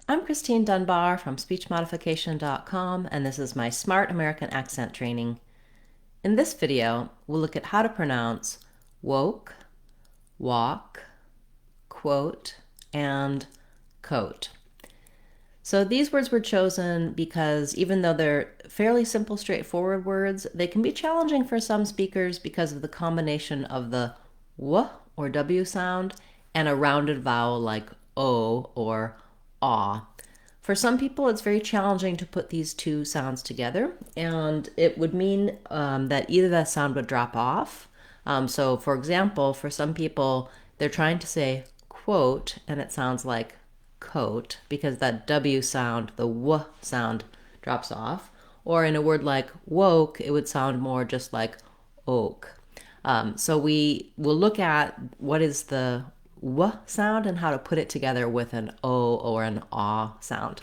I'm Christine Dunbar from SpeechModification.com, and this is my Smart American Accent training. In this video, we'll look at how to pronounce woke, walk, quote, and coat. So these words were chosen because even though they're fairly simple, straightforward words, they can be challenging for some speakers because of the combination of the w or w sound and a rounded vowel like o or ah. For some people, it's very challenging to put these two sounds together, and it would mean that either that sound would drop off. So, for example, for some people, they're trying to say quote, and it sounds like coat because that W sound, the W sound, drops off. Or in a word like woke, it would sound more just like oak. So we will look at what is the W sound and how to put it together with an O or an Ah sound.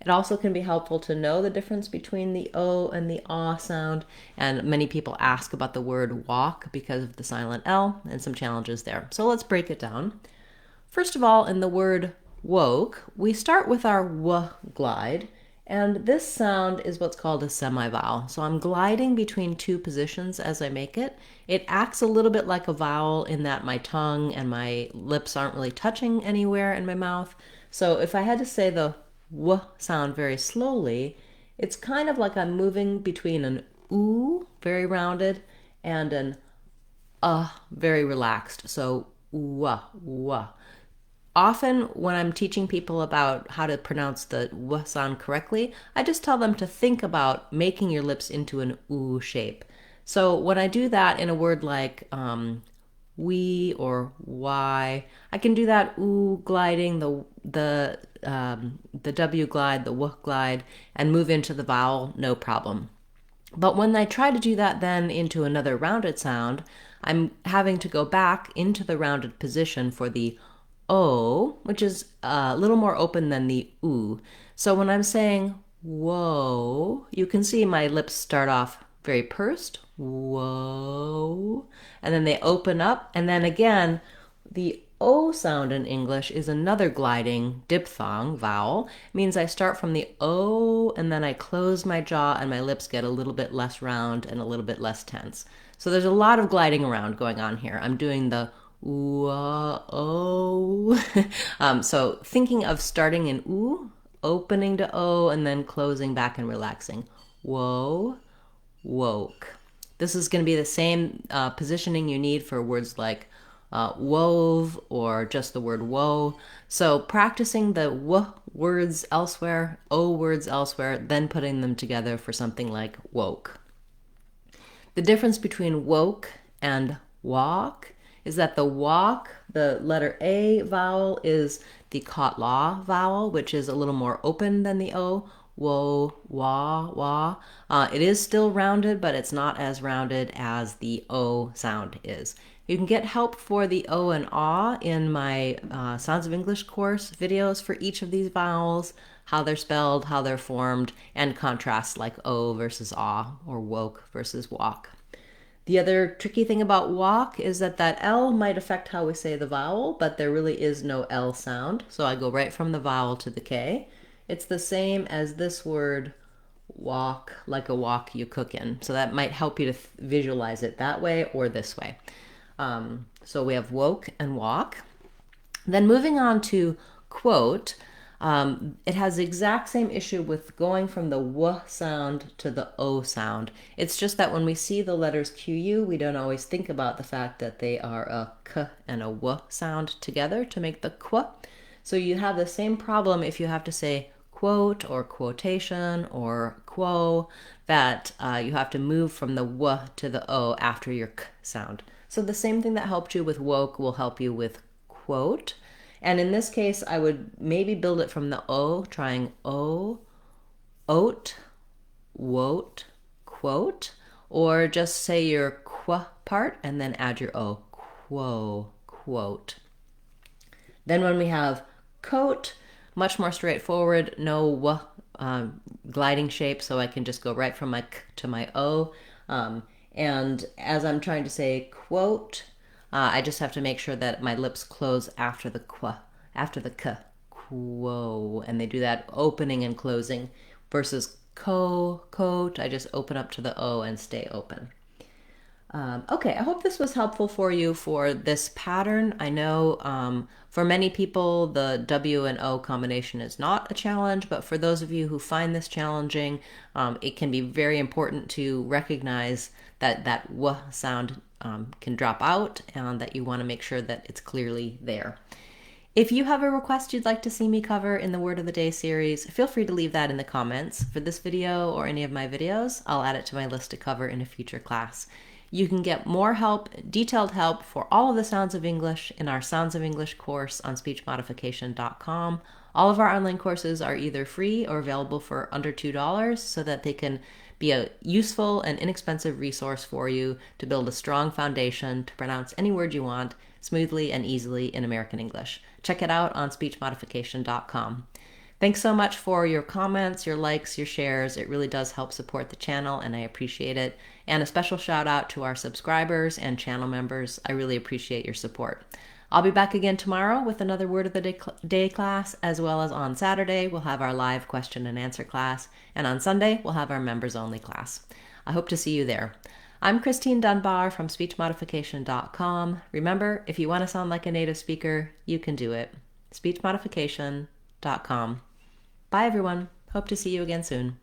It also can be helpful to know the difference between the O and the Ah sound, and many people ask about the word walk because of the silent L and some challenges there. So let's break it down. First of all, in the word woke, we start with our W glide, and this sound is what's called a semivowel. So I'm gliding between two positions as I make it. It acts a little bit like a vowel in that my tongue and my lips aren't really touching anywhere in my mouth. So if I had to say the W sound very slowly, it's kind of like I'm moving between an oo, very rounded, and an very relaxed. So wah, wah. Often when I'm teaching people about how to pronounce the w sound correctly, I just tell them to think about making your lips into an oo shape. So when I do that in a word like we or why, I can do that oo gliding, the w glide, the w glide, and move into the vowel, no problem. But when I try to do that then into another rounded sound, I'm having to go back into the rounded position for the O, which is a little more open than the oo. So when I'm saying whoa, you can see my lips start off very pursed, whoa, and then they open up, and then again, the O sound in English is another gliding diphthong vowel. It means I start from the O and then I close my jaw and my lips get a little bit less round and a little bit less tense. So there's a lot of gliding around going on here. I'm doing the ooh, so thinking of starting in oo, opening to O, and then closing back and relaxing. Whoa, woke. This is going to be the same positioning you need for words like wove or just the word woe. So practicing the w words elsewhere, o words elsewhere, then putting them together for something like woke. The difference between woke and walk is that the walk, the letter A vowel, is the caught law vowel, which is a little more open than the O. Whoa, wah, wah. It is still rounded, but it's not as rounded as the O sound is. You can get help for the O and ah in my Sounds of English course videos for each of these vowels, how they're spelled, how they're formed, and contrasts like O versus ah or woke versus walk. The other tricky thing about walk is that L might affect how we say the vowel, but there really is no L sound. So I go right from the vowel to the K. It's the same as this word walk, like a wok you cook in. So that might help you to visualize it that way or this way. So we have woke and walk. Then moving on to quote, it has the exact same issue with going from the w sound to the o sound. It's just that when we see the letters QU, we don't always think about the fact that they are a k and a w sound together to make the qu. So you have the same problem if you have to say quote or quotation or quo, that you have to move from the w to the o after your k sound. So the same thing that helped you with woke will help you with quote. And in this case, I would maybe build it from the O, trying O, oat, wote, quote, or just say your qu part and then add your O, quo, quote. Then when we have coat, much more straightforward, no w gliding shape, so I can just go right from my k to my O. And as I'm trying to say quote, I just have to make sure that my lips close after the qu, after the k, quo, and they do that opening and closing, versus coat. I just open up to the O and stay open. Okay, I hope this was helpful for you for this pattern. I know for many people the W and O combination is not a challenge, but for those of you who find this challenging, it can be very important to recognize that that W sound can drop out and that you want to make sure that it's clearly there. If you have a request you'd like to see me cover in the Word of the Day series, feel free to leave that in the comments for this video or any of my videos. I'll add it to my list to cover in a future class. You can get more help, detailed help for all of the sounds of English in our Sounds of English course on speechmodification.com. All of our online courses are either free or available for under $2 so that they can be a useful and inexpensive resource for you to build a strong foundation to pronounce any word you want smoothly and easily in American English. Check it out on speechmodification.com. Thanks so much for your comments, your likes, your shares. It really does help support the channel, and I appreciate it. And a special shout out to our subscribers and channel members. I really appreciate your support. I'll be back again tomorrow with another Word of the Day class, as well as on Saturday, we'll have our live question and answer class, and on Sunday, we'll have our members only class. I hope to see you there. I'm Christine Dunbar from speechmodification.com. Remember, if you want to sound like a native speaker, you can do it. speechmodification.com. Bye, everyone. Hope to see you again soon.